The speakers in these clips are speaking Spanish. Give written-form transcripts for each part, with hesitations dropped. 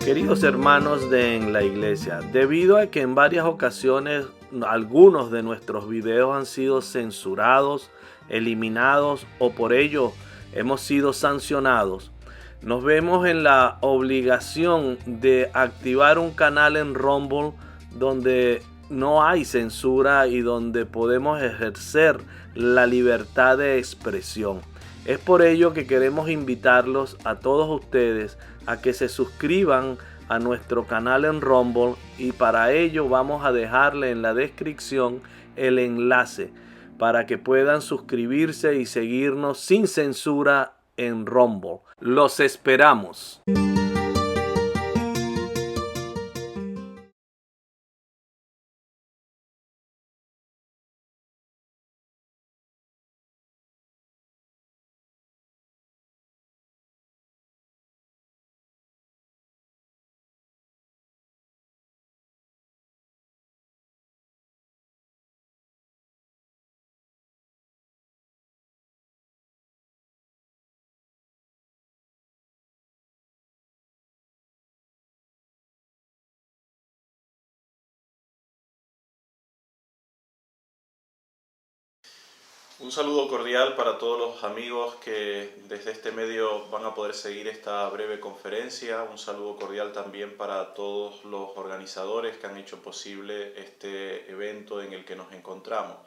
Queridos hermanos en la iglesia, debido a que en varias ocasiones algunos de nuestros videos han sido censurados, eliminados o por ello hemos sido sancionados, nos vemos en la obligación de activar un canal en Rumble donde no hay censura y donde podemos ejercer la libertad de expresión. Es por ello que queremos invitarlos a todos ustedes a que se suscriban a nuestro canal en Rumble, y para ello vamos a dejarle en la descripción el enlace para que puedan suscribirse y seguirnos sin censura en Rumble. Los esperamos. Un saludo cordial para todos los amigos que desde este medio van a poder seguir esta breve conferencia. Un saludo cordial también para todos los organizadores que han hecho posible este evento en el que nos encontramos.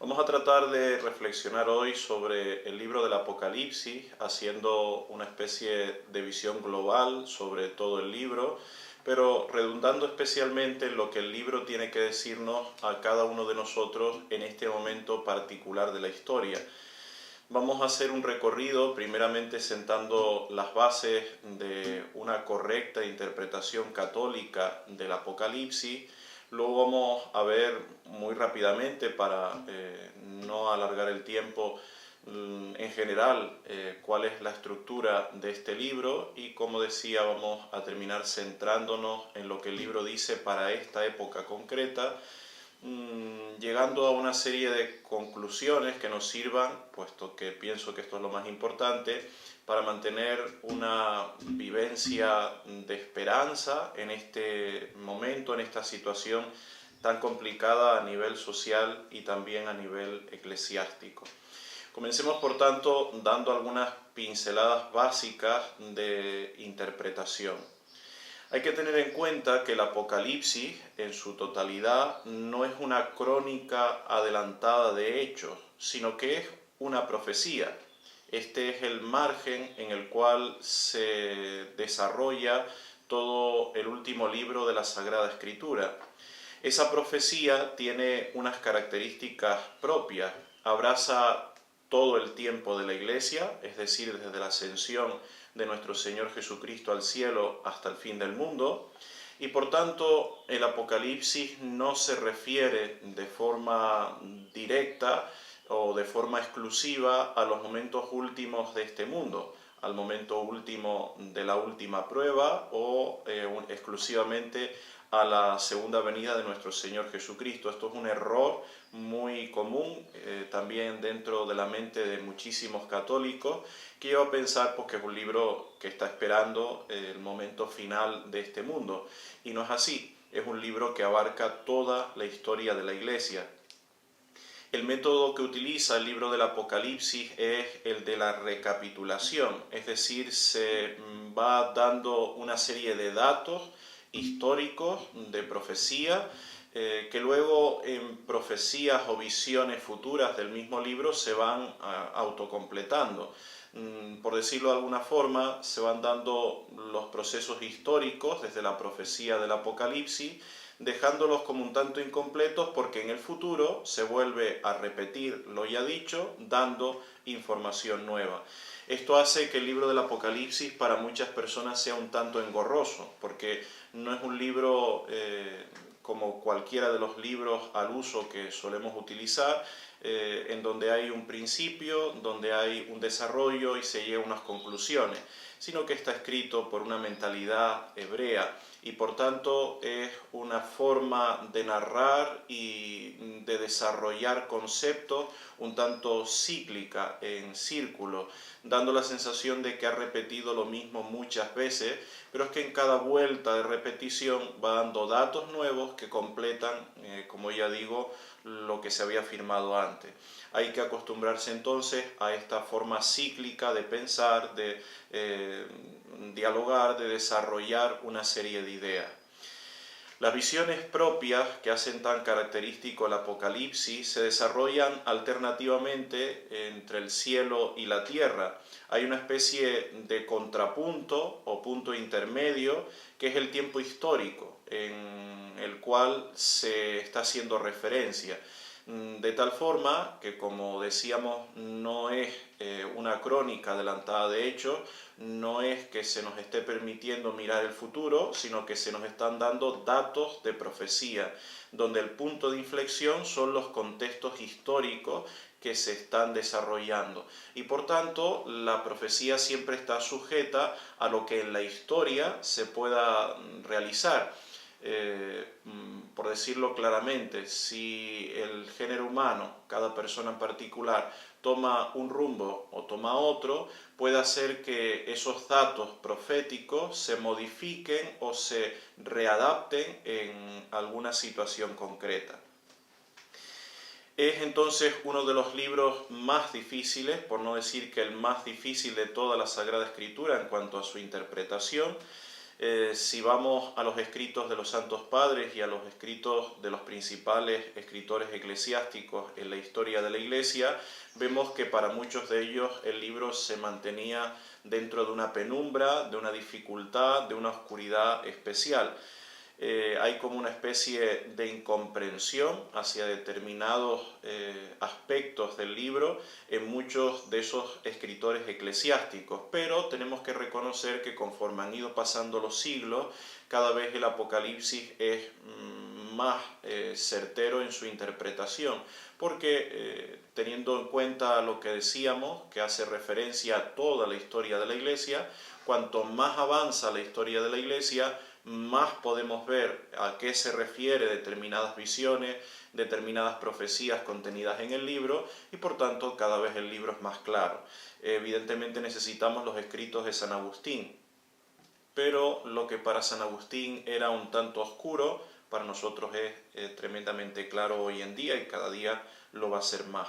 Vamos a tratar de reflexionar hoy sobre el libro del Apocalipsis, haciendo una especie de visión global sobre todo el libro, pero redundando especialmente en lo que el libro tiene que decirnos a cada uno de nosotros en este momento particular de la historia. Vamos a hacer un recorrido, primeramente sentando las bases de una correcta interpretación católica del Apocalipsis. Luego vamos a ver muy rápidamente, para no alargar el tiempo, en general cuál es la estructura de este libro, y como decía, vamos a terminar centrándonos en lo que el libro dice para esta época concreta, llegando a una serie de conclusiones que nos sirvan, puesto que pienso que esto es lo más importante, para mantener una vivencia de esperanza en este momento, en esta situación tan complicada a nivel social y también a nivel eclesiástico. Comencemos, por tanto, dando algunas pinceladas básicas de interpretación. Hay que tener en cuenta que el Apocalipsis, en su totalidad, no es una crónica adelantada de hechos, sino que es una profecía. Este es el margen en el cual se desarrolla todo el último libro de la Sagrada Escritura. Esa profecía tiene unas características propias. Abraza todo el tiempo de la Iglesia, es decir, desde la ascensión de nuestro Señor Jesucristo al cielo hasta el fin del mundo, y por tanto el Apocalipsis no se refiere de forma directa o de forma exclusiva a los momentos últimos de este mundo, al momento último de la última prueba, o exclusivamente a la segunda venida de nuestro Señor Jesucristo. Esto es un error muy común también dentro de la mente de muchísimos católicos, que lleva a pensar que es un libro que está esperando el momento final de este mundo, y no es así. Es un libro que abarca toda la historia de la Iglesia. El método que utiliza el libro del Apocalipsis es el de la recapitulación, es decir, se va dando una serie de datos históricos de profecía, que luego en profecías o visiones futuras del mismo libro se van autocompletando. Por decirlo de alguna forma, se van dando los procesos históricos desde la profecía del Apocalipsis, dejándolos como un tanto incompletos, porque en el futuro se vuelve a repetir lo ya dicho, dando información nueva. Esto hace que el libro del Apocalipsis para muchas personas sea un tanto engorroso, porque no es un libro como cualquiera de los libros al uso que solemos utilizar, en donde hay un principio, donde hay un desarrollo y se llega a unas conclusiones, sino que está escrito por una mentalidad hebrea y por tanto es una forma de narrar y de desarrollar conceptos un tanto cíclica, en círculo, dando la sensación de que ha repetido lo mismo muchas veces, pero es que en cada vuelta de repetición va dando datos nuevos que completan, como ya digo, lo que se había afirmado antes. Hay que acostumbrarse entonces a esta forma cíclica de pensar, de dialogar, de desarrollar una serie de ideas. Las visiones propias que hacen tan característico el Apocalipsis se desarrollan alternativamente entre el cielo y la tierra. Hay una especie de contrapunto o punto intermedio que es el tiempo histórico en el cual se está haciendo referencia. De tal forma que, como decíamos, no es una crónica adelantada de hechos, no es que se nos esté permitiendo mirar el futuro, sino que se nos están dando datos de profecía, donde el punto de inflexión son los contextos históricos que se están desarrollando. Y por tanto, la profecía siempre está sujeta a lo que en la historia se pueda realizar. Por decirlo claramente, si el género humano, cada persona en particular, toma un rumbo o toma otro, puede hacer que esos datos proféticos se modifiquen o se readapten en alguna situación concreta. Es entonces uno de los libros más difíciles, por no decir que el más difícil de toda la Sagrada Escritura en cuanto a su interpretación. Si vamos a los escritos de los Santos Padres y a los escritos de los principales escritores eclesiásticos en la historia de la Iglesia, vemos que para muchos de ellos el libro se mantenía dentro de una penumbra, de una dificultad, de una oscuridad especial. Hay como una especie de incomprensión hacia determinados aspectos del libro en muchos de esos escritores eclesiásticos, pero tenemos que reconocer que conforme han ido pasando los siglos, cada vez el Apocalipsis es más certero en su interpretación, porque teniendo en cuenta lo que decíamos, que hace referencia a toda la historia de la Iglesia, cuanto más avanza la historia de la Iglesia, más podemos ver a qué se refiere determinadas visiones, determinadas profecías contenidas en el libro, y por tanto cada vez el libro es más claro. Evidentemente necesitamos los escritos de San Agustín, pero lo que para San Agustín era un tanto oscuro, para nosotros es tremendamente claro hoy en día y cada día lo va a ser más.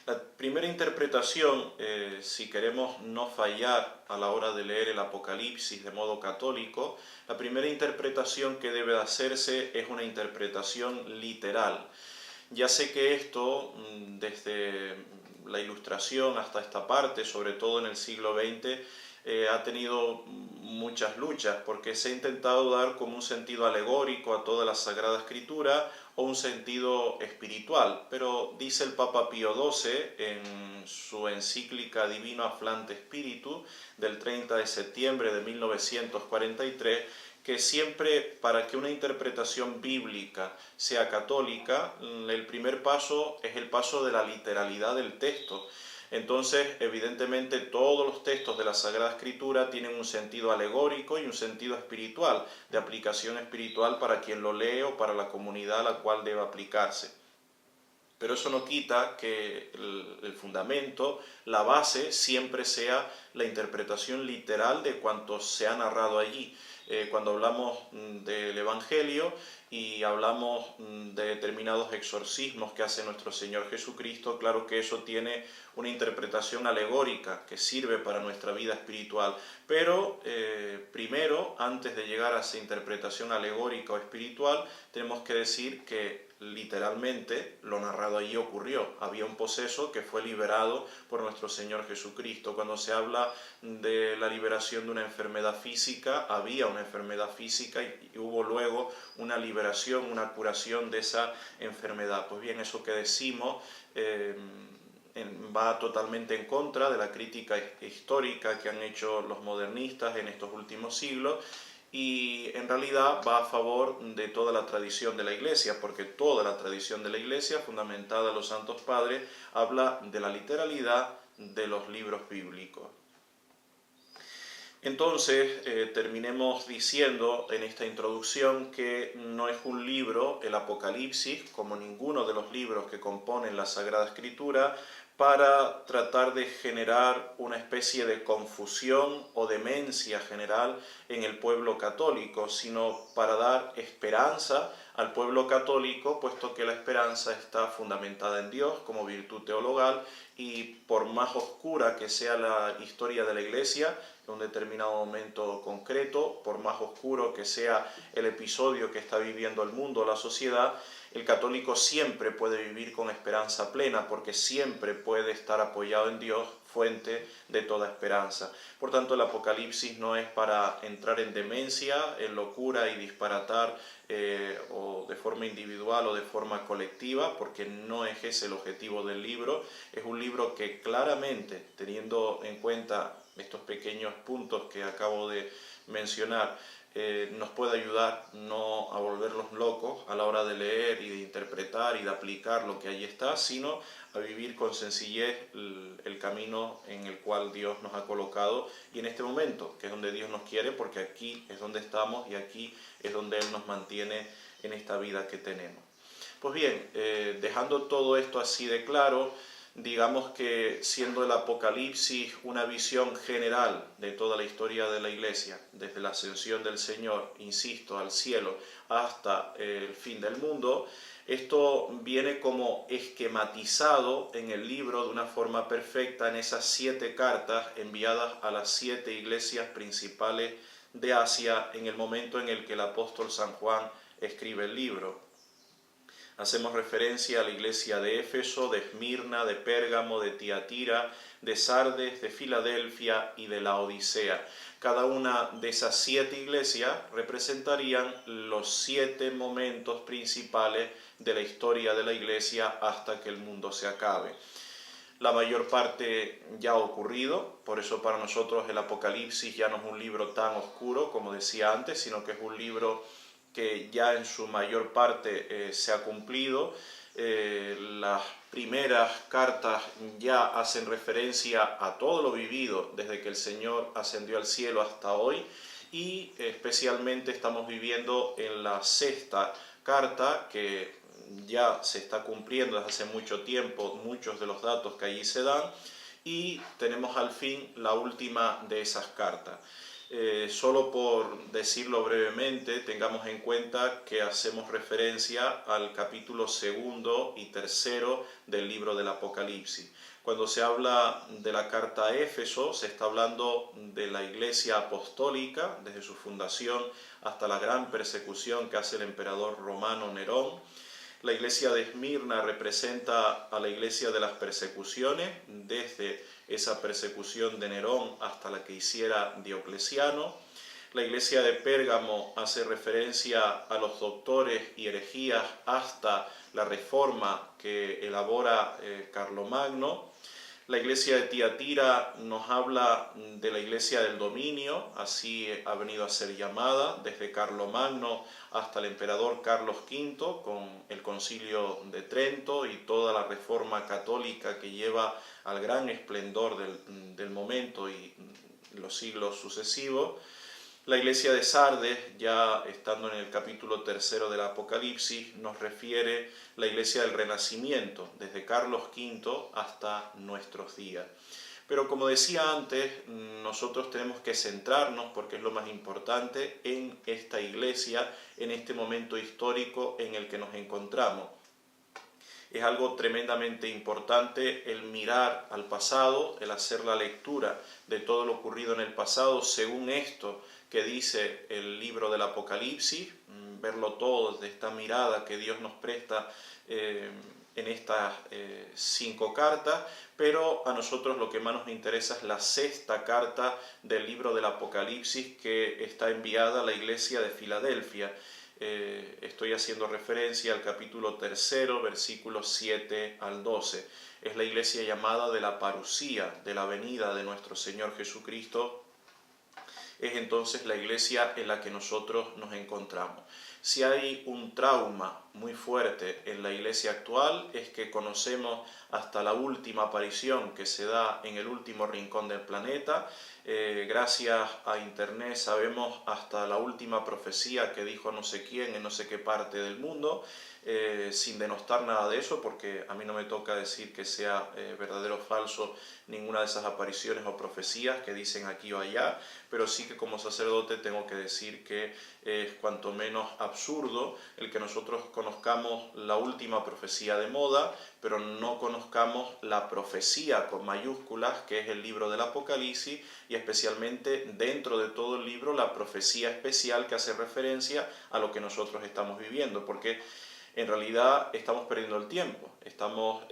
La primera interpretación, si queremos no fallar a la hora de leer el Apocalipsis de modo católico, la primera interpretación que debe hacerse es una interpretación literal. Ya sé que esto, desde la Ilustración hasta esta parte, sobre todo en el siglo XX, ha tenido muchas luchas porque se ha intentado dar como un sentido alegórico a toda la Sagrada Escritura o un sentido espiritual, pero dice el Papa Pío XII en su encíclica Divino Afflante Spiritus del 30 de septiembre de 1943 que siempre para que una interpretación bíblica sea católica, el primer paso es el paso de la literalidad del texto. Entonces, evidentemente, todos los textos de la Sagrada Escritura tienen un sentido alegórico y un sentido espiritual, de aplicación espiritual para quien lo lee o para la comunidad a la cual debe aplicarse. Pero eso no quita que el fundamento, la base, siempre sea la interpretación literal de cuanto se ha narrado allí. Cuando hablamos del Evangelio y hablamos de determinados exorcismos que hace nuestro Señor Jesucristo, claro que eso tiene una interpretación alegórica que sirve para nuestra vida espiritual. Pero primero, antes de llegar a esa interpretación alegórica o espiritual, tenemos que decir que literalmente lo narrado allí ocurrió. Había un poseso que fue liberado por nuestro Señor Jesucristo. Cuando se habla de la liberación de una enfermedad física, había una enfermedad física y hubo luego una liberación, una curación de esa enfermedad. Pues bien, eso que decimos va totalmente en contra de la crítica histórica que han hecho los modernistas en estos últimos siglos, y en realidad va a favor de toda la tradición de la Iglesia, porque toda la tradición de la Iglesia, fundamentada en los Santos Padres, habla de la literalidad de los libros bíblicos. Entonces, terminemos diciendo en esta introducción que no es un libro, el Apocalipsis, como ninguno de los libros que componen la Sagrada Escritura, para tratar de generar una especie de confusión o demencia general en el pueblo católico, sino para dar esperanza al pueblo católico, puesto que la esperanza está fundamentada en Dios como virtud teologal, y por más oscura que sea la historia de la Iglesia, en un determinado momento concreto, por más oscuro que sea el episodio que está viviendo el mundo, la sociedad, el católico siempre puede vivir con esperanza plena, porque siempre puede estar apoyado en Dios, fuente de toda esperanza. Por tanto, el Apocalipsis no es para entrar en demencia, en locura y disparatar, o de forma individual o de forma colectiva, porque no es ese el objetivo del libro. Es un libro que claramente, teniendo en cuenta estos pequeños puntos que acabo de mencionar, nos puede ayudar no a volvernos locos a la hora de leer y de interpretar y de aplicar lo que allí está, sino a vivir con sencillez el camino en el cual Dios nos ha colocado, y en este momento, que es donde Dios nos quiere, porque aquí es donde estamos y aquí es donde Él nos mantiene en esta vida que tenemos. Pues bien, dejando todo esto así de claro, digamos que siendo el Apocalipsis una visión general de toda la historia de la Iglesia, desde la ascensión del Señor, insisto, al cielo, hasta el fin del mundo, esto viene como esquematizado en el libro de una forma perfecta en esas 7 cartas enviadas a las 7 iglesias principales de Asia en el momento en el que el apóstol San Juan escribe el libro. Hacemos referencia a la iglesia de Éfeso, de Esmirna, de Pérgamo, de Tiatira, de Sardes, de Filadelfia y de la Odisea. Cada una de esas 7 iglesias representarían los 7 momentos principales de la historia de la iglesia hasta que el mundo se acabe. La mayor parte ya ha ocurrido, por eso para nosotros el Apocalipsis ya no es un libro tan oscuro como decía antes, sino que es un libro que ya en su mayor parte se ha cumplido. Las primeras cartas ya hacen referencia a todo lo vivido desde que el Señor ascendió al cielo hasta hoy, y especialmente estamos viviendo en la 6ª carta, que ya se está cumpliendo desde hace mucho tiempo muchos de los datos que allí se dan, y tenemos al fin la última de esas cartas. Solo por decirlo brevemente, tengamos en cuenta que hacemos referencia al capítulo 2 y 3 del libro del Apocalipsis. Cuando se habla de la carta a Éfeso, se está hablando de la iglesia apostólica, desde su fundación hasta la gran persecución que hace el emperador romano Nerón. La iglesia de Esmirna representa a la iglesia de las persecuciones, desde esa persecución de Nerón hasta la que hiciera Diocleciano. La iglesia de Pérgamo hace referencia a los doctores y herejías hasta la reforma que elabora Carlomagno. La iglesia de Tiatira nos habla de la iglesia del dominio, así ha venido a ser llamada, desde Carlomagno hasta el emperador Carlos V, con el Concilio de Trento y toda la reforma católica que lleva al gran esplendor del momento y los siglos sucesivos. La iglesia de Sardes, ya estando en el capítulo 3 del Apocalipsis, nos refiere la iglesia del Renacimiento, desde Carlos V hasta nuestros días. Pero como decía antes, nosotros tenemos que centrarnos, porque es lo más importante, en esta iglesia, en este momento histórico en el que nos encontramos. Es algo tremendamente importante el mirar al pasado, el hacer la lectura de todo lo ocurrido en el pasado según esto que dice el libro del Apocalipsis, verlo todo desde esta mirada que Dios nos presta en estas 5 cartas, pero a nosotros lo que más nos interesa es la 6ª carta del libro del Apocalipsis, que está enviada a la iglesia de Filadelfia. Estoy haciendo referencia al capítulo 3, versículos 7 al 12. Es la iglesia llamada de la parusía, de la venida de nuestro Señor Jesucristo, es entonces la iglesia en la que nosotros nos encontramos. Si hay un trauma muy fuerte en la iglesia actual, es que conocemos hasta la última aparición que se da en el último rincón del planeta. Gracias a internet sabemos hasta la última profecía que dijo no sé quién en no sé qué parte del mundo, sin denostar nada de eso, porque a mí no me toca decir que sea verdadero o falso ninguna de esas apariciones o profecías que dicen aquí o allá, pero sí que como sacerdote tengo que decir que es cuanto menos absurdo el que nosotros conozcamos la última profecía de moda, pero no conozcamos la profecía con mayúsculas, que es el libro del Apocalipsis, y especialmente dentro de todo el libro la profecía especial que hace referencia a lo que nosotros estamos viviendo, porque en realidad estamos perdiendo el tiempo, estamos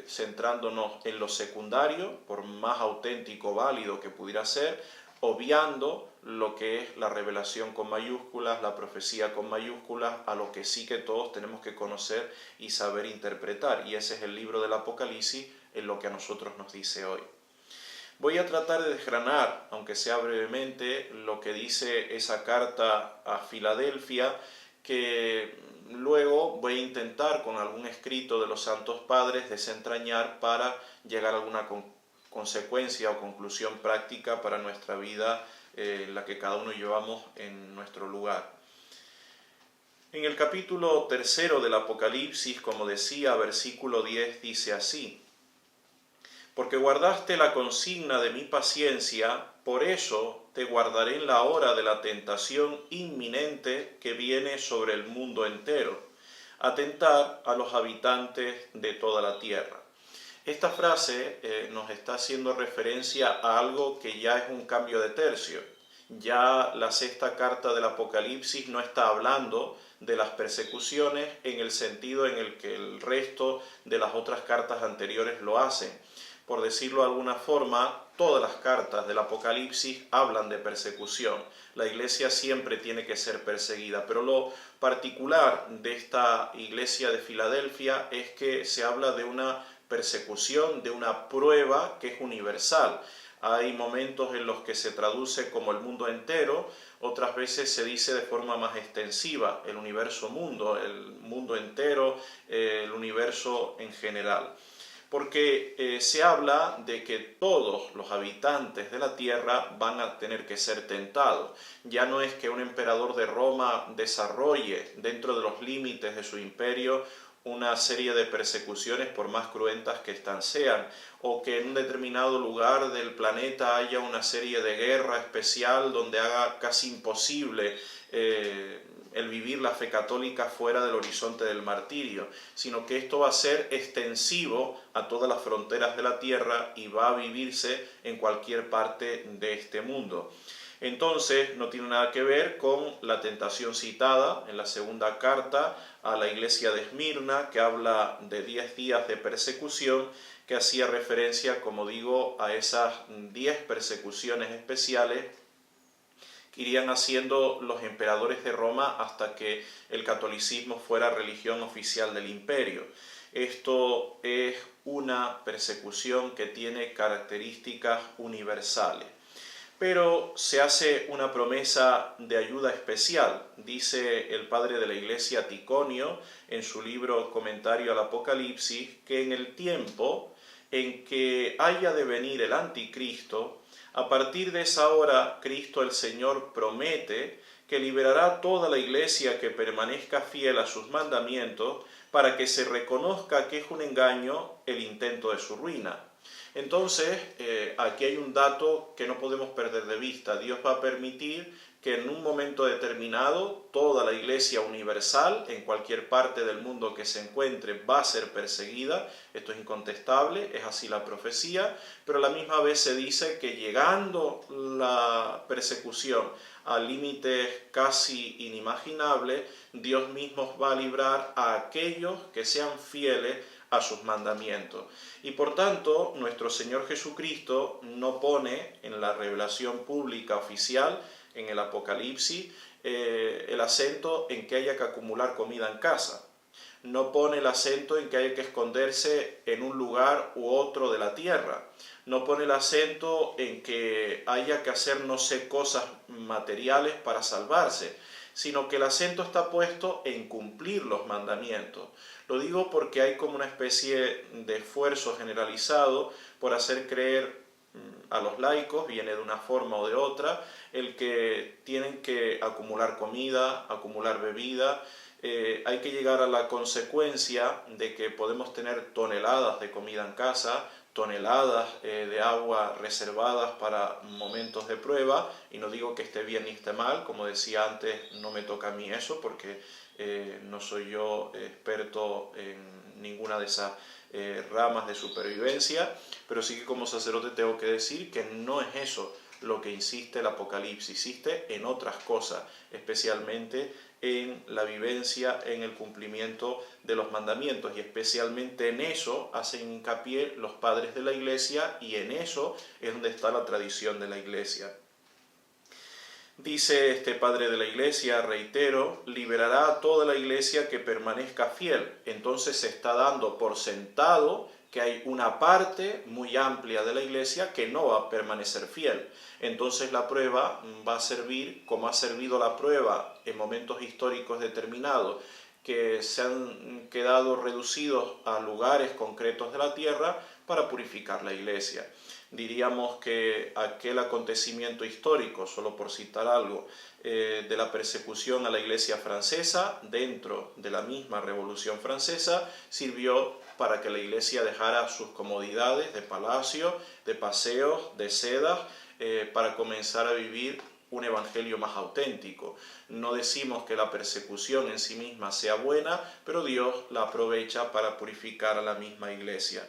centrándonos en lo secundario, por más auténtico, válido que pudiera ser, obviando lo que es la revelación con mayúsculas, la profecía con mayúsculas, a lo que sí que todos tenemos que conocer y saber interpretar. Y ese es el libro del Apocalipsis en lo que a nosotros nos dice hoy. Voy a tratar de desgranar, aunque sea brevemente, lo que dice esa carta a Filadelfia, que luego voy a intentar con algún escrito de los Santos Padres desentrañar para llegar a alguna consecuencia o conclusión práctica para nuestra vida, la que cada uno llevamos en nuestro lugar. En el capítulo 3 del Apocalipsis, como decía, versículo 10, dice así: porque guardaste la consigna de mi paciencia, por eso te guardaré en la hora de la tentación inminente que viene sobre el mundo entero, a tentar a los habitantes de toda la tierra. Esta frase nos está haciendo referencia a algo que ya es un cambio de tercio. Ya la sexta carta del Apocalipsis no está hablando de las persecuciones en el sentido en el que el resto de las otras cartas anteriores lo hacen. Por decirlo de alguna forma, todas las cartas del Apocalipsis hablan de persecución. La iglesia siempre tiene que ser perseguida, pero lo particular de esta iglesia de Filadelfia es que se habla de una persecución, de una prueba que es universal. Hay momentos en los que se traduce como el mundo entero, otras veces se dice de forma más extensiva, el universo mundo, el mundo entero, el universo en general. Porque se habla de que todos los habitantes de la tierra van a tener que ser tentados. Ya no es que un emperador de Roma desarrolle dentro de los límites de su imperio una serie de persecuciones por más cruentas que éstas sean, o que en un determinado lugar del planeta haya una serie de guerra especial donde haga casi imposible el vivir la fe católica fuera del horizonte del martirio, sino que esto va a ser extensivo a todas las fronteras de la tierra y va a vivirse en cualquier parte de este mundo. Entonces no tiene nada que ver con la tentación citada en la segunda carta a la iglesia de Esmirna, que habla de 10 días de persecución, que hacía referencia, como digo, a esas 10 persecuciones especiales que irían haciendo los emperadores de Roma hasta que el catolicismo fuera religión oficial del imperio. Esto es una persecución que tiene características universales. Pero se hace una promesa de ayuda especial. Dice el padre de la iglesia Ticonio en su libro Comentario al Apocalipsis que en el tiempo en que haya de venir el anticristo, a partir de esa hora Cristo el Señor promete que liberará toda la iglesia que permanezca fiel a sus mandamientos para que se reconozca que es un engaño el intento de su ruina. Entonces, aquí hay un dato que no podemos perder de vista. Dios va a permitir que en un momento determinado toda la iglesia universal, en cualquier parte del mundo que se encuentre, va a ser perseguida. Esto es incontestable, es así la profecía, pero a la misma vez se dice que llegando la persecución a límites casi inimaginables, Dios mismo va a librar a aquellos que sean fieles a sus mandamientos. Y por tanto, nuestro Señor Jesucristo no pone en la revelación pública oficial, en el Apocalipsis, el acento en que haya que acumular comida en casa. No pone el acento en que hay que esconderse en un lugar u otro de la tierra. No pone el acento en que haya que hacer no sé cosas materiales para salvarse, sino que el acento está puesto en cumplir los mandamientos. Lo digo porque hay como una especie de esfuerzo generalizado por hacer creer a los laicos, viene de una forma o de otra, el que tienen que acumular comida, acumular bebida. Hay que llegar a la consecuencia de que podemos tener toneladas de comida en casa, toneladas de agua reservadas para momentos de prueba, y no digo que esté bien ni esté mal, como decía antes, no me toca a mí eso porque no soy yo experto en ninguna de esas ramas de supervivencia, pero sí que como sacerdote tengo que decir que no es eso lo que insiste el Apocalipsis, insiste en otras cosas, especialmente en la vivencia, en el cumplimiento de los mandamientos, y especialmente en eso hacen hincapié los padres de la Iglesia, y en eso es donde está la tradición de la Iglesia. Dice este padre de la Iglesia, reitero, liberará a toda la Iglesia que permanezca fiel. Entonces se está dando por sentado que hay una parte muy amplia de la Iglesia que no va a permanecer fiel. Entonces la prueba va a servir, como ha servido la prueba en momentos históricos determinados, que se han quedado reducidos a lugares concretos de la tierra, para purificar la Iglesia. Diríamos que aquel acontecimiento histórico, solo por citar algo, de la persecución a la Iglesia francesa dentro de la misma Revolución Francesa, sirvió para que la Iglesia dejara sus comodidades de palacio, de paseos, de sedas, para comenzar a vivir un evangelio más auténtico. No decimos que la persecución en sí misma sea buena, pero Dios la aprovecha para purificar a la misma Iglesia.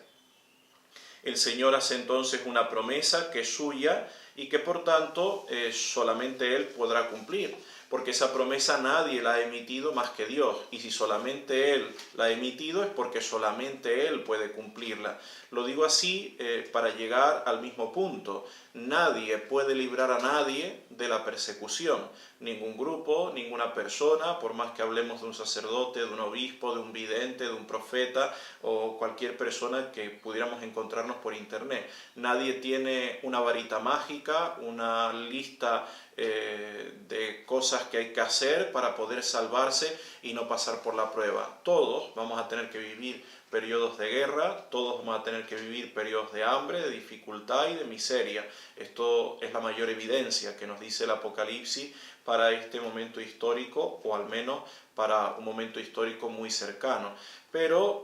El Señor hace entonces una promesa que es suya y que por tanto solamente Él podrá cumplir, porque esa promesa nadie la ha emitido más que Dios, y si solamente Él la ha emitido es porque solamente Él puede cumplirla. Lo digo así para llegar al mismo punto. Nadie puede librar a nadie de la persecución. Ningún grupo, ninguna persona, por más que hablemos de un sacerdote, de un obispo, de un vidente, de un profeta o cualquier persona que pudiéramos encontrarnos por internet. Nadie tiene una varita mágica, una lista de cosas que hay que hacer para poder salvarse y no pasar por la prueba. Todos vamos a tener que vivir periodos de guerra, todos vamos a tener que vivir periodos de hambre, de dificultad y de miseria. Esto es la mayor evidencia que nos dice el Apocalipsis para este momento histórico, o al menos para un momento histórico muy cercano. Pero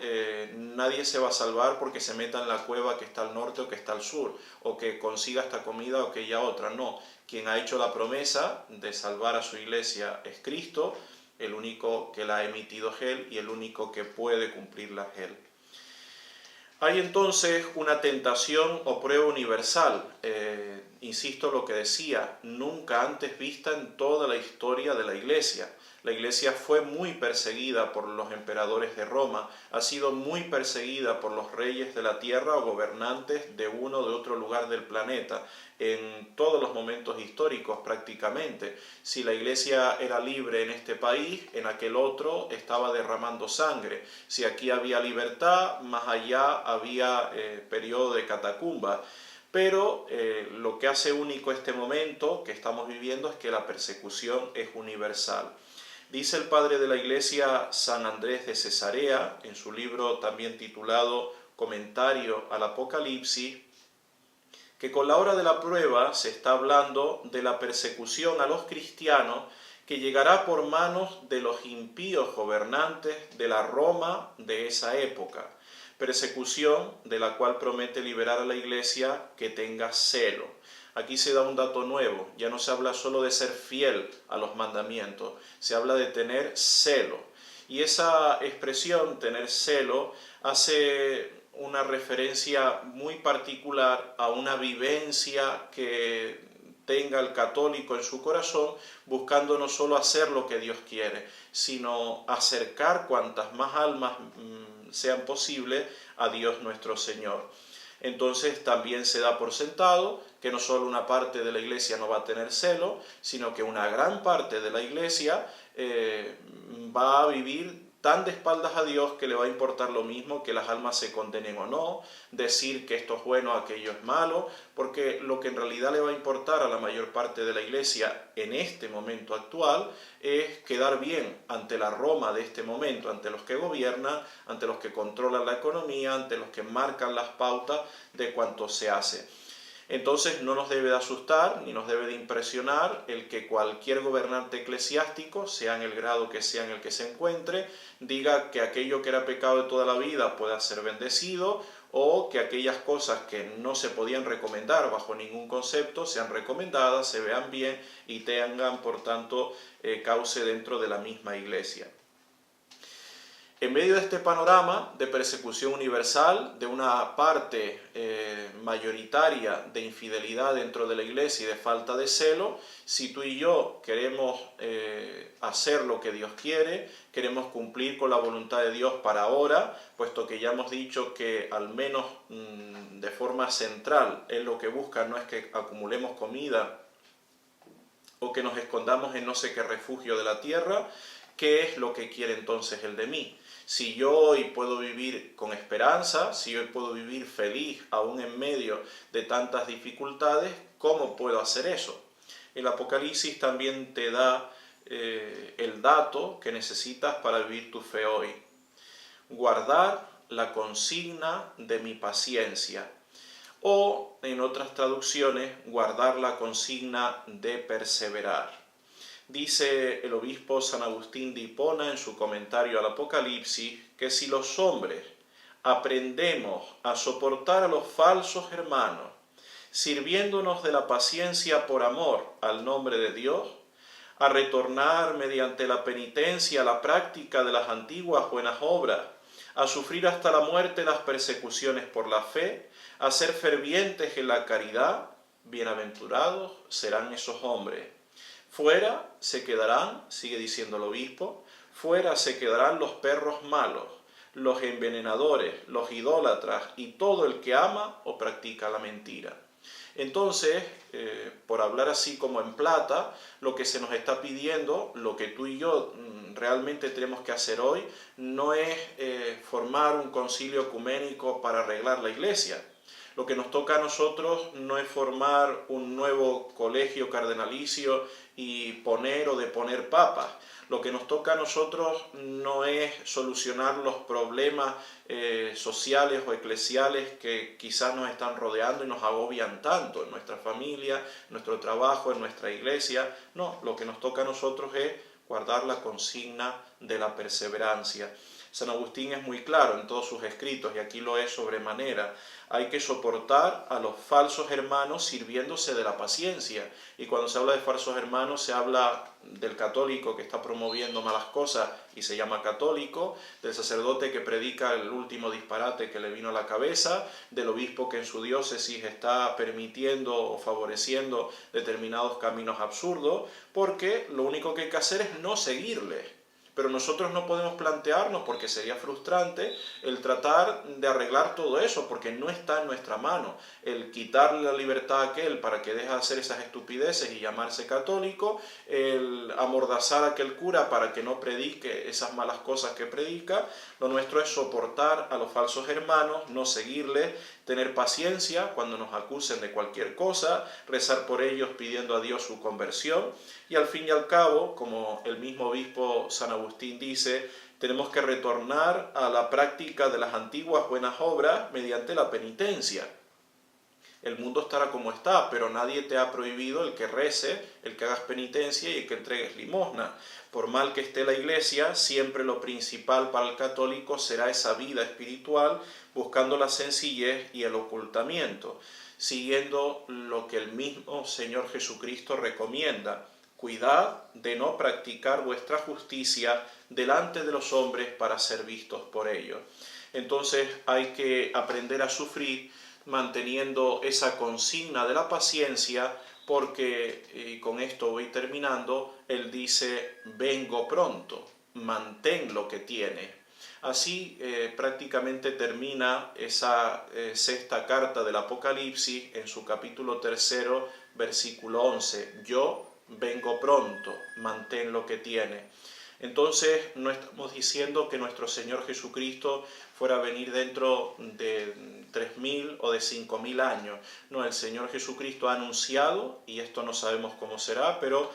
nadie se va a salvar porque se meta en la cueva que está al norte o que está al sur, o que consiga esta comida o aquella otra. No, quien ha hecho la promesa de salvar a su Iglesia es Cristo. El único que la ha emitido es Él, y el único que puede cumplirla es Él. Hay entonces una tentación o prueba universal, insisto lo que decía, nunca antes vista en toda la historia de la Iglesia. La Iglesia fue muy perseguida por los emperadores de Roma, ha sido muy perseguida por los reyes de la tierra o gobernantes de uno o de otro lugar del planeta, en todos los momentos históricos prácticamente. Si la Iglesia era libre en este país, en aquel otro estaba derramando sangre. Si aquí había libertad, más allá había periodo de catacumba. Pero lo que hace único este momento que estamos viviendo es que la persecución es universal. Dice el padre de la Iglesia San Andrés de Cesarea, en su libro también titulado Comentario al Apocalipsis, que con la hora de la prueba se está hablando de la persecución a los cristianos que llegará por manos de los impíos gobernantes de la Roma de esa época. Persecución de la cual promete liberar a la Iglesia que tenga celo. Aquí se da un dato nuevo, ya no se habla solo de ser fiel a los mandamientos, se habla de tener celo. Y esa expresión, tener celo, hace una referencia muy particular a una vivencia que tenga el católico en su corazón, buscando no solo hacer lo que Dios quiere, sino acercar cuantas más almas sean posibles a Dios nuestro Señor. Entonces también se da por sentado que no solo una parte de la Iglesia no va a tener celo, sino que una gran parte de la Iglesia va a vivir tan de espaldas a Dios que le va a importar lo mismo que las almas se condenen o no, decir que esto es bueno, aquello es malo, porque lo que en realidad le va a importar a la mayor parte de la Iglesia en este momento actual es quedar bien ante la Roma de este momento, ante los que gobiernan, ante los que controlan la economía, ante los que marcan las pautas de cuanto se hace. Entonces no nos debe de asustar ni nos debe de impresionar el que cualquier gobernante eclesiástico, sea en el grado que sea en el que se encuentre, diga que aquello que era pecado de toda la vida pueda ser bendecido, o que aquellas cosas que no se podían recomendar bajo ningún concepto sean recomendadas, se vean bien y tengan por tanto cauce dentro de la misma Iglesia. En medio de este panorama de persecución universal, de una parte mayoritaria de infidelidad dentro de la Iglesia y de falta de celo, si tú y yo queremos hacer lo que Dios quiere, queremos cumplir con la voluntad de Dios para ahora, puesto que ya hemos dicho que al menos de forma central Él lo que busca no es que acumulemos comida o que nos escondamos en no sé qué refugio de la tierra, ¿qué es lo que quiere entonces Él de mí? Si yo hoy puedo vivir con esperanza, si hoy puedo vivir feliz aún en medio de tantas dificultades, ¿cómo puedo hacer eso? El Apocalipsis también te da el dato que necesitas para vivir tu fe hoy. Guardar la consigna de mi paciencia. O, en otras traducciones, guardar la consigna de perseverar. Dice el obispo San Agustín de Hipona en su comentario al Apocalipsis que si los hombres aprendemos a soportar a los falsos hermanos, sirviéndonos de la paciencia por amor al nombre de Dios, a retornar mediante la penitencia a la práctica de las antiguas buenas obras, a sufrir hasta la muerte las persecuciones por la fe, a ser fervientes en la caridad, bienaventurados serán esos hombres. Fuera se quedarán, sigue diciendo el obispo, fuera se quedarán los perros malos, los envenenadores, los idólatras y todo el que ama o practica la mentira. Entonces, por hablar así como en plata, lo que se nos está pidiendo, lo que tú y yo realmente tenemos que hacer hoy, no es formar un concilio ecuménico para arreglar la Iglesia. Lo que nos toca a nosotros no es formar un nuevo colegio cardenalicio y poner o deponer papas. Lo que nos toca a nosotros no es solucionar los problemas sociales o eclesiales que quizás nos están rodeando y nos agobian tanto en nuestra familia, en nuestro trabajo, en nuestra iglesia. No, lo que nos toca a nosotros es guardar la consigna de la perseverancia. San Agustín es muy claro en todos sus escritos, y aquí lo es sobremanera. Hay que soportar a los falsos hermanos sirviéndose de la paciencia. Y cuando se habla de falsos hermanos, se habla del católico que está promoviendo malas cosas y se llama católico, del sacerdote que predica el último disparate que le vino a la cabeza, del obispo que en su diócesis está permitiendo o favoreciendo determinados caminos absurdos, porque lo único que hay que hacer es no seguirles. Pero nosotros no podemos plantearnos, porque sería frustrante, el tratar de arreglar todo eso, porque no está en nuestra mano. El quitarle la libertad a aquel para que deje de hacer esas estupideces y llamarse católico, el amordazar a aquel cura para que no predique esas malas cosas que predica. Lo nuestro es soportar a los falsos hermanos, no seguirles, tener paciencia cuando nos acusen de cualquier cosa, rezar por ellos pidiendo a Dios su conversión, y al fin y al cabo, como el mismo obispo San Agustín dice, tenemos que retornar a la práctica de las antiguas buenas obras mediante la penitencia. El mundo estará como está, pero nadie te ha prohibido el que rece, el que hagas penitencia y el que entregues limosna. Por mal que esté la Iglesia, siempre lo principal para el católico será esa vida espiritual, buscando la sencillez y el ocultamiento, siguiendo lo que el mismo Señor Jesucristo recomienda. Cuidad de no practicar vuestra justicia delante de los hombres para ser vistos por ellos. Entonces hay que aprender a sufrir manteniendo esa consigna de la paciencia, porque, y con esto voy terminando, Él dice, vengo pronto, mantén lo que tienes. Así prácticamente termina esa sexta carta del Apocalipsis en su capítulo 3, versículo 11. Yo vengo pronto, mantén lo que tienes. Entonces no estamos diciendo que nuestro Señor Jesucristo fuera a venir dentro de 3.000 o de 5.000 años. No, el Señor Jesucristo ha anunciado, y esto no sabemos cómo será, pero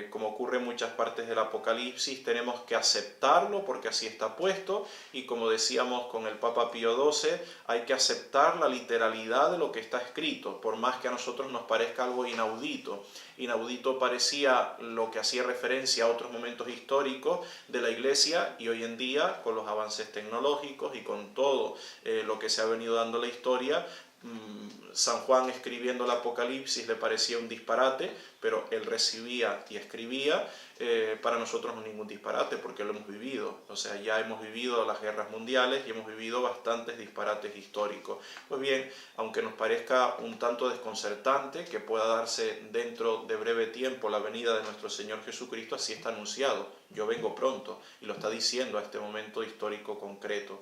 como ocurre en muchas partes del Apocalipsis, tenemos que aceptarlo porque así está puesto, y como decíamos con el Papa Pío XII, hay que aceptar la literalidad de lo que está escrito, por más que a nosotros nos parezca algo inaudito. Inaudito parecía lo que hacía referencia a otros momentos históricos de la Iglesia, y hoy en día, con los avances tecnológicos y con todo lo que se ha venido dando en la historia, San Juan escribiendo el Apocalipsis le parecía un disparate, pero él recibía y escribía. Para nosotros no es ningún disparate porque lo hemos vivido. O sea, ya hemos vivido las guerras mundiales y hemos vivido bastantes disparates históricos. Pues bien, aunque nos parezca un tanto desconcertante que pueda darse dentro de breve tiempo la venida de nuestro Señor Jesucristo, así está anunciado. Yo vengo pronto, y lo está diciendo a este momento histórico concreto.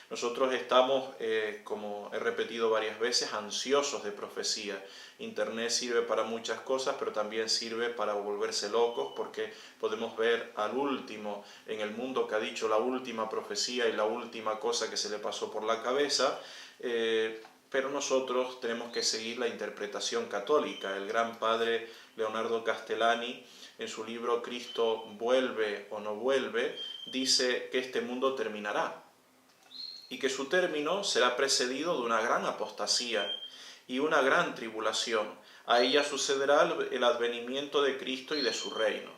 Nosotros estamos, como he repetido varias veces, ansiosos de profecía. Internet sirve para muchas cosas, pero también sirve para volverse locos, porque podemos ver al último en el mundo que ha dicho la última profecía y la última cosa que se le pasó por la cabeza, pero nosotros tenemos que seguir la interpretación católica. El gran padre Leonardo Castellani, en su libro Cristo vuelve o no vuelve, dice que este mundo terminará, y que su término será precedido de una gran apostasía y una gran tribulación. A ella sucederá el advenimiento de Cristo y de su reino.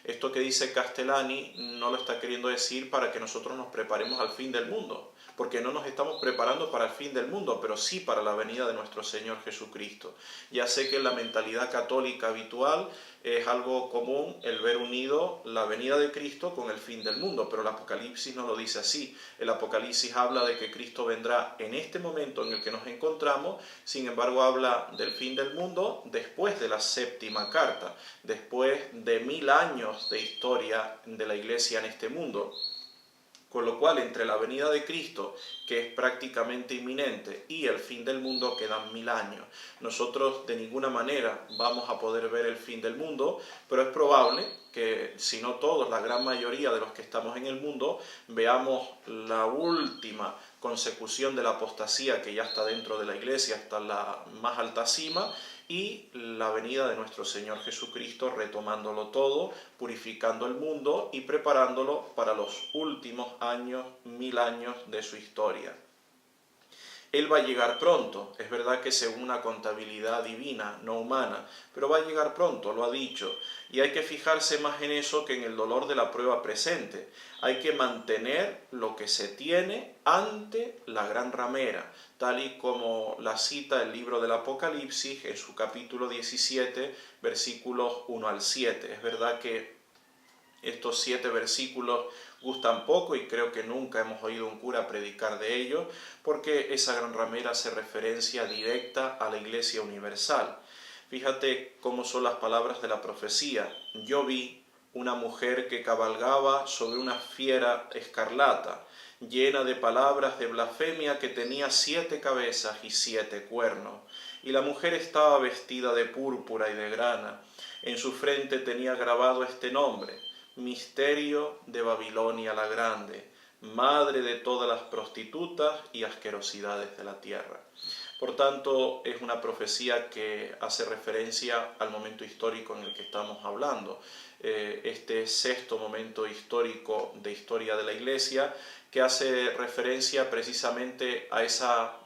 Esto que dice Castellani no lo está queriendo decir para que nosotros nos preparemos al fin del mundo, porque no nos estamos preparando para el fin del mundo, pero sí para la venida de nuestro Señor Jesucristo. Ya sé que en la mentalidad católica habitual es algo común el ver unido la venida de Cristo con el fin del mundo, pero el Apocalipsis no lo dice así. El Apocalipsis habla de que Cristo vendrá en este momento en el que nos encontramos, sin embargo habla del fin del mundo después de la séptima carta, después de 1000 años de historia de la Iglesia en este mundo. Con lo cual, entre la venida de Cristo, que es prácticamente inminente, y el fin del mundo quedan 1000 años. Nosotros de ninguna manera vamos a poder ver el fin del mundo, pero es probable que, si no todos, la gran mayoría de los que estamos en el mundo, veamos la última consecución de la apostasía que ya está dentro de la Iglesia, hasta la más alta cima, y la venida de nuestro Señor Jesucristo retomándolo todo, purificando el mundo y preparándolo para los últimos años, 1000 años de su historia. Él va a llegar pronto, es verdad que según una contabilidad divina, no humana, pero va a llegar pronto, lo ha dicho, y hay que fijarse más en eso que en el dolor de la prueba presente. Hay que mantener lo que se tiene ante la gran ramera, tal y como la cita el libro del Apocalipsis en su capítulo 17, versículos 1 al 7. Es verdad que estos 7 versículos gustan poco y creo que nunca hemos oído un cura predicar de ellos, porque esa gran ramera hace referencia directa a la Iglesia universal. Fíjate cómo son las palabras de la profecía. Yo vi una mujer que cabalgaba sobre una fiera escarlata, llena de palabras de blasfemia, que tenía 7 cabezas y 7 cuernos. Y la mujer estaba vestida de púrpura y de grana. En su frente tenía grabado este nombre: Misterio de Babilonia la Grande, madre de todas las prostitutas y asquerosidades de la tierra. Por tanto, es una profecía que hace referencia al momento histórico en el que estamos hablando, este 6º momento histórico de historia de la Iglesia, que hace referencia precisamente a esa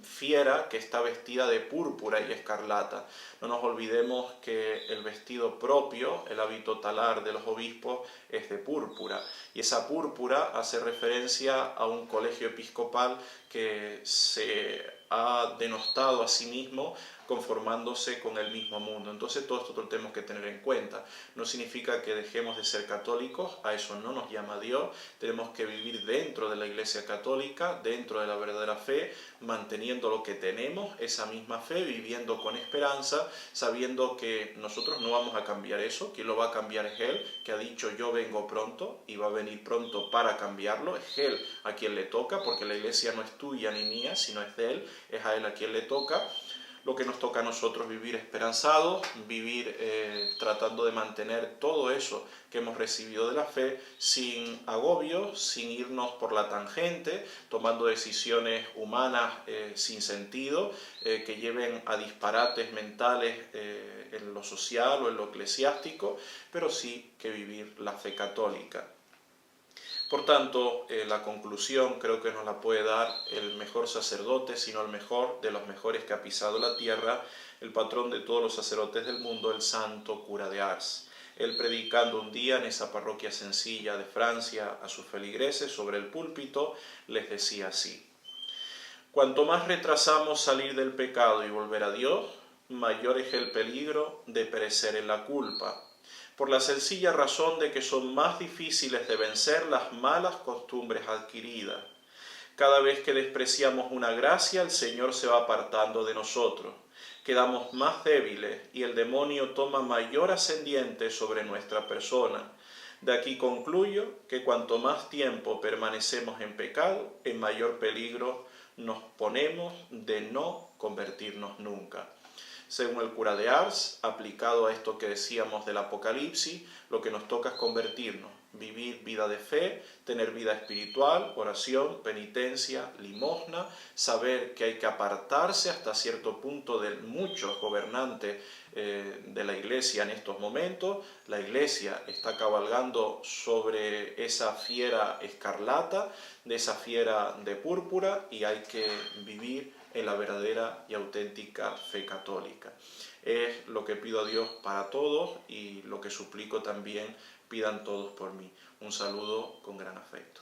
fiera que está vestida de púrpura y escarlata. No nos olvidemos que el vestido propio, el hábito talar de los obispos, es de púrpura, y esa púrpura hace referencia a un colegio episcopal que se ha denostado a sí mismo conformándose con el mismo mundo. Entonces todo esto lo tenemos que tener en cuenta. No significa que dejemos de ser católicos, a eso no nos llama Dios. Tenemos que vivir dentro de la Iglesia católica, dentro de la verdadera fe, manteniendo lo que tenemos, esa misma fe, viviendo con esperanza, sabiendo que nosotros no vamos a cambiar eso. Quien lo va a cambiar es Él, que ha dicho yo vengo pronto y va a venir pronto para cambiarlo. Es Él a quien le toca, porque la Iglesia no es tuya ni mía, sino es de Él, es a Él a quien le toca. lo que nos toca a nosotros vivir esperanzados, vivir tratando de mantener todo eso que hemos recibido de la fe sin agobio, sin irnos por la tangente, tomando decisiones humanas sin sentido, que lleven a disparates mentales en lo social o en lo eclesiástico, pero sí que vivir la fe católica. Por tanto, la conclusión creo que nos la puede dar el mejor sacerdote, sino el mejor de los mejores que ha pisado la tierra, el patrón de todos los sacerdotes del mundo, el santo cura de Ars. Él, predicando un día en esa parroquia sencilla de Francia a sus feligreses sobre el púlpito, les decía así: cuanto más retrasamos salir del pecado y volver a Dios, mayor es el peligro de perecer en la culpa, por la sencilla razón de que son más difíciles de vencer las malas costumbres adquiridas. Cada vez que despreciamos una gracia, el Señor se va apartando de nosotros. Quedamos más débiles y el demonio toma mayor ascendiente sobre nuestra persona. De aquí concluyo que cuanto más tiempo permanecemos en pecado, en mayor peligro nos ponemos de no convertirnos nunca. Según el cura de Ars, aplicado a esto que decíamos del Apocalipsis, lo que nos toca es convertirnos, vivir vida de fe, tener vida espiritual, oración, penitencia, limosna, saber que hay que apartarse hasta cierto punto de muchos gobernantes de la Iglesia en estos momentos. La Iglesia está cabalgando sobre esa fiera escarlata, de esa fiera de púrpura, y hay que vivir en la verdadera y auténtica fe católica. Es lo que pido a Dios para todos y lo que suplico también pidan todos por mí. Un saludo con gran afecto.